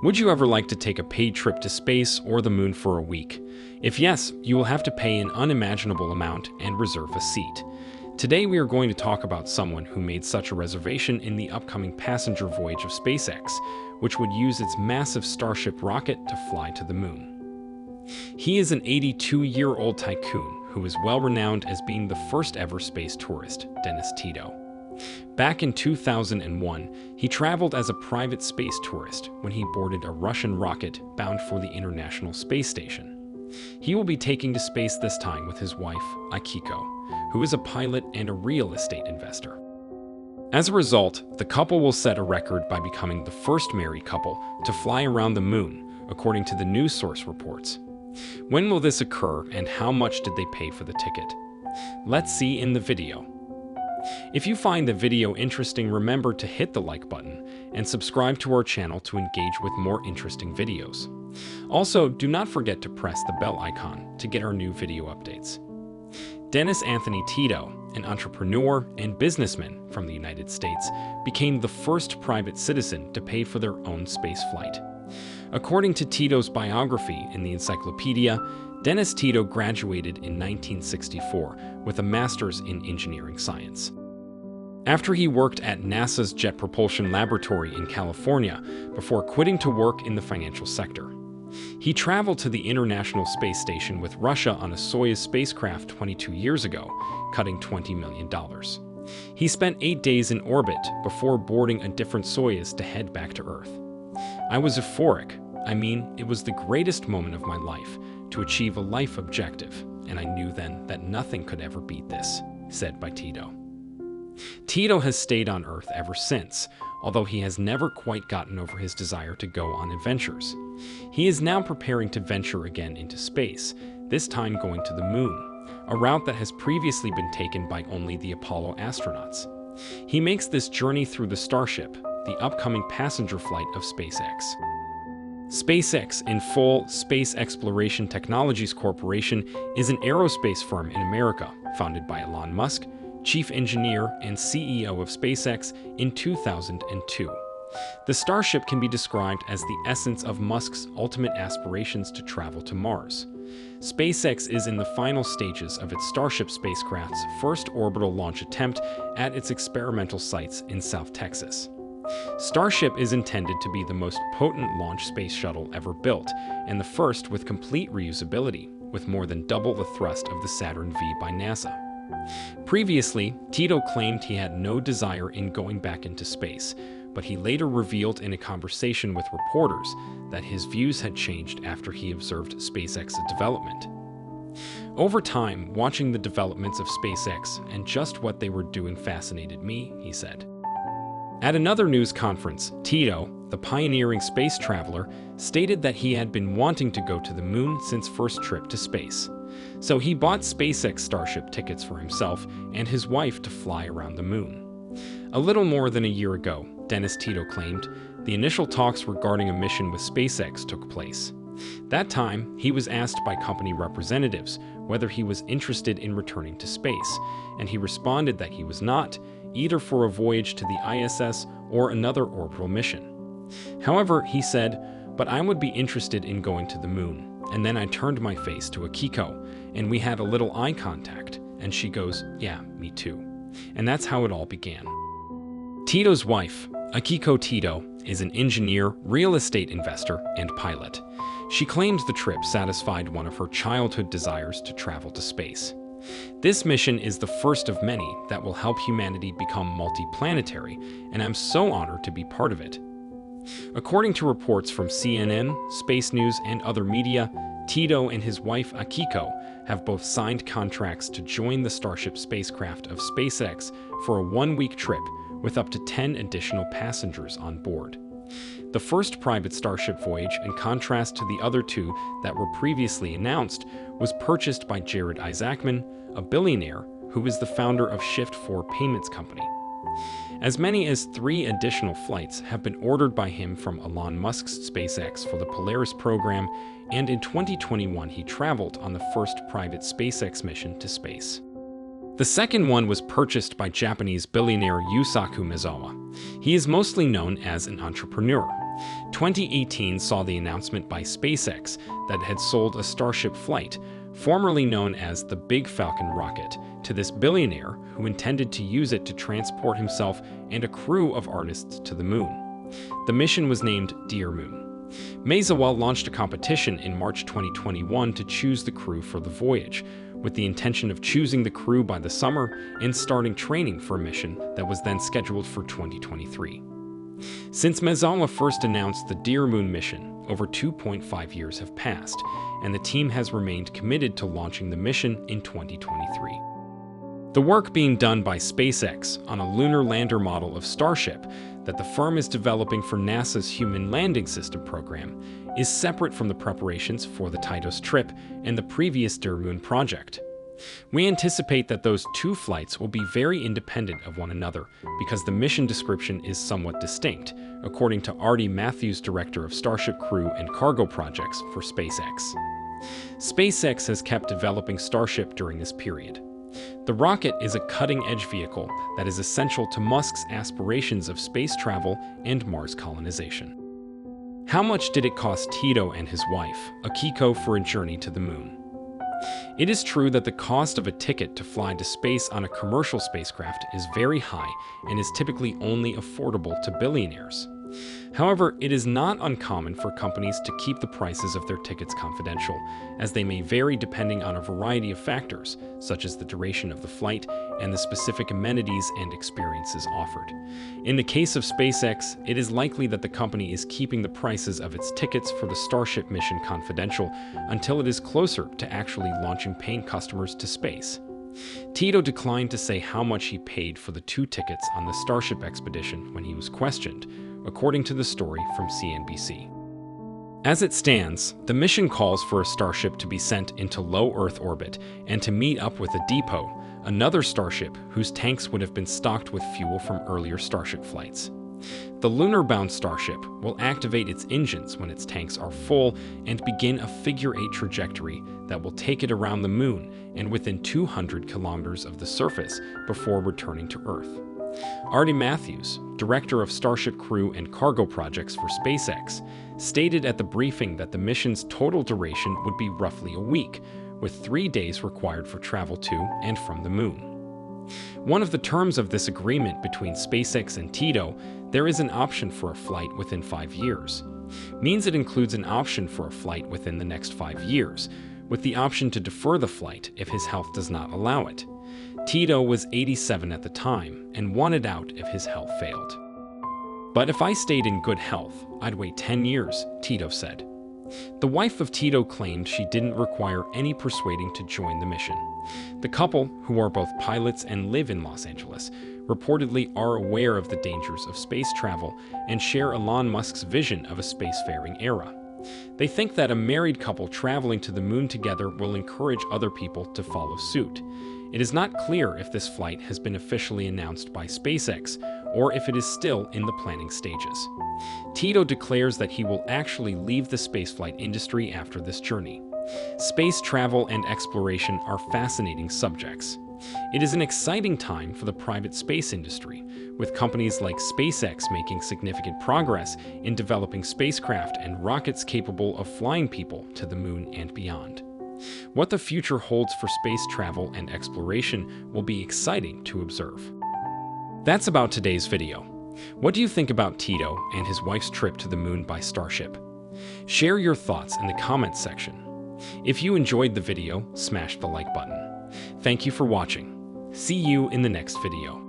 Would you ever like to take a paid trip to space or the moon for a week? If yes, you will have to pay an unimaginable amount and reserve a seat. Today we are going to talk about someone who made such a reservation in the upcoming passenger voyage of SpaceX, which would use its massive Starship rocket to fly to the moon. He is an 82-year-old tycoon who is well renowned as being the first ever space tourist, Denis Tito. Back in 2001, he traveled as a private space tourist when he boarded a Russian rocket bound for the International Space Station. He will be taking to space this time with his wife, Akiko, who is a pilot and a real estate investor. As a result, the couple will set a record by becoming the first married couple to fly around the moon, according to the news source reports. When will this occur and how much did they pay for the ticket? Let's see in the video. If you find the video interesting, remember to hit the like button and subscribe to our channel to engage with more interesting videos. Also, do not forget to press the bell icon to get our new video updates. Denis Anthony Tito, an entrepreneur and businessman from the United States, became the first private citizen to pay for their own space flight. According to Tito's biography in the encyclopedia, Denis Tito graduated in 1964 with a master's in engineering science. After he worked at NASA's Jet Propulsion Laboratory in California before quitting to work in the financial sector. He traveled to the International Space Station with Russia on a Soyuz spacecraft 22 years ago, cutting $20 million. He spent 8 days in orbit before boarding a different Soyuz to head back to Earth. I was euphoric. I mean, it was the greatest moment of my life to achieve a life objective, and I knew then that nothing could ever beat this, said by Tito. Tito has stayed on Earth ever since, although he has never quite gotten over his desire to go on adventures. He is now preparing to venture again into space, this time going to the moon, a route that has previously been taken by only the Apollo astronauts. He makes this journey through the Starship, the upcoming passenger flight of SpaceX. SpaceX, in full, Space Exploration Technologies Corporation, is an aerospace firm in America, founded by Elon Musk, chief engineer and CEO of SpaceX in 2002. The Starship can be described as the essence of Musk's ultimate aspirations to travel to Mars. SpaceX is in the final stages of its Starship spacecraft's first orbital launch attempt at its experimental sites in South Texas. Starship is intended to be the most potent launch space shuttle ever built, and the first with complete reusability, with more than double the thrust of the Saturn V by NASA. Previously, Tito claimed he had no desire in going back into space, but he later revealed in a conversation with reporters that his views had changed after he observed SpaceX's development. Over time, watching the developments of SpaceX and just what they were doing fascinated me, he said. At another news conference, Tito, the pioneering space traveler, stated that he had been wanting to go to the moon since first trip to space. So he bought SpaceX Starship tickets for himself and his wife to fly around the moon. A little more than a year ago, Denis Tito claimed, the initial talks regarding a mission with SpaceX took place. That time, he was asked by company representatives whether he was interested in returning to space, and he responded that he was not, either for a voyage to the ISS or another orbital mission. However, he said, "But I would be interested in going to the moon." And then I turned my face to Akiko, and we had a little eye contact, and she goes, "Yeah, me too." And that's how it all began. Tito's wife, Akiko Tito, is an engineer, real estate investor, and pilot. She claims the trip satisfied one of her childhood desires to travel to space. This mission is the first of many that will help humanity become multi-planetary, and I'm so honored to be part of it. According to reports from CNN, Space News, and other media, Tito and his wife Akiko have both signed contracts to join the Starship spacecraft of SpaceX for a one-week trip with up to 10 additional passengers on board. The first private Starship voyage, in contrast to the other two that were previously announced, was purchased by Jared Isaacman, a billionaire who is the founder of Shift4 Payments Company. As many as 3 additional flights have been ordered by him from Elon Musk's SpaceX for the Polaris program, and in 2021 he traveled on the first private SpaceX mission to space. The second one was purchased by Japanese billionaire Yusaku Maezawa. He is mostly known as an entrepreneur, 2018 saw the announcement by SpaceX that it had sold a Starship flight, formerly known as the Big Falcon rocket, to this billionaire who intended to use it to transport himself and a crew of artists to the moon. The mission was named Dear Moon. Mazawell launched a competition in March 2021 to choose the crew for the voyage, with the intention of choosing the crew by the summer and starting training for a mission that was then scheduled for 2023. Since Mazawell first announced the Dear Moon mission, over 2.5 years have passed, and the team has remained committed to launching the mission in 2023. The work being done by SpaceX on a lunar lander model of Starship that the firm is developing for NASA's Human Landing System program is separate from the preparations for the Titos trip and the previous Dear Moon project. We anticipate that those two flights will be very independent of one another because the mission description is somewhat distinct, according to Artie Matthews, director of Starship crew and cargo projects for SpaceX. SpaceX has kept developing Starship during this period. The rocket is a cutting-edge vehicle that is essential to Musk's aspirations of space travel and Mars colonization. How much did it cost Tito and his wife, Akiko, for a journey to the moon? It is true that the cost of a ticket to fly to space on a commercial spacecraft is very high and is typically only affordable to billionaires. However, it is not uncommon for companies to keep the prices of their tickets confidential, as they may vary depending on a variety of factors, such as the duration of the flight and the specific amenities and experiences offered. In the case of SpaceX, it is likely that the company is keeping the prices of its tickets for the Starship mission confidential until it is closer to actually launching paying customers to space. Tito declined to say how much he paid for the two tickets on the Starship expedition when he was questioned, according to the story from CNBC. As it stands, the mission calls for a Starship to be sent into low Earth orbit and to meet up with a depot, another Starship whose tanks would have been stocked with fuel from earlier Starship flights. The lunar-bound Starship will activate its engines when its tanks are full and begin a figure-8 trajectory that will take it around the moon and within 200 kilometers of the surface before returning to Earth. Artie Matthews, director of Starship crew and cargo projects for SpaceX, stated at the briefing that the mission's total duration would be roughly a week, with 3 days required for travel to and from the moon. One of the terms of this agreement between SpaceX and Tito, there is an option for a flight within 5 years, means it includes an option for a flight within the next 5 years, with the option to defer the flight if his health does not allow it. Tito was 87 at the time and wanted out if his health failed. "But if I stayed in good health, I'd wait 10 years, Tito said. The wife of Tito claimed she didn't require any persuading to join the mission. The couple, who are both pilots and live in Los Angeles, reportedly are aware of the dangers of space travel and share Elon Musk's vision of a spacefaring era. They think that a married couple traveling to the moon together will encourage other people to follow suit. It is not clear if this flight has been officially announced by SpaceX or if it is still in the planning stages. Tito declares that he will actually leave the spaceflight industry after this journey. Space travel and exploration are fascinating subjects. It is an exciting time for the private space industry, with companies like SpaceX making significant progress in developing spacecraft and rockets capable of flying people to the moon and beyond. What the future holds for space travel and exploration will be exciting to observe. That's about today's video. What do you think about Tito and his wife's trip to the moon by Starship? Share your thoughts in the comments section. If you enjoyed the video, smash the like button. Thank you for watching. See you in the next video.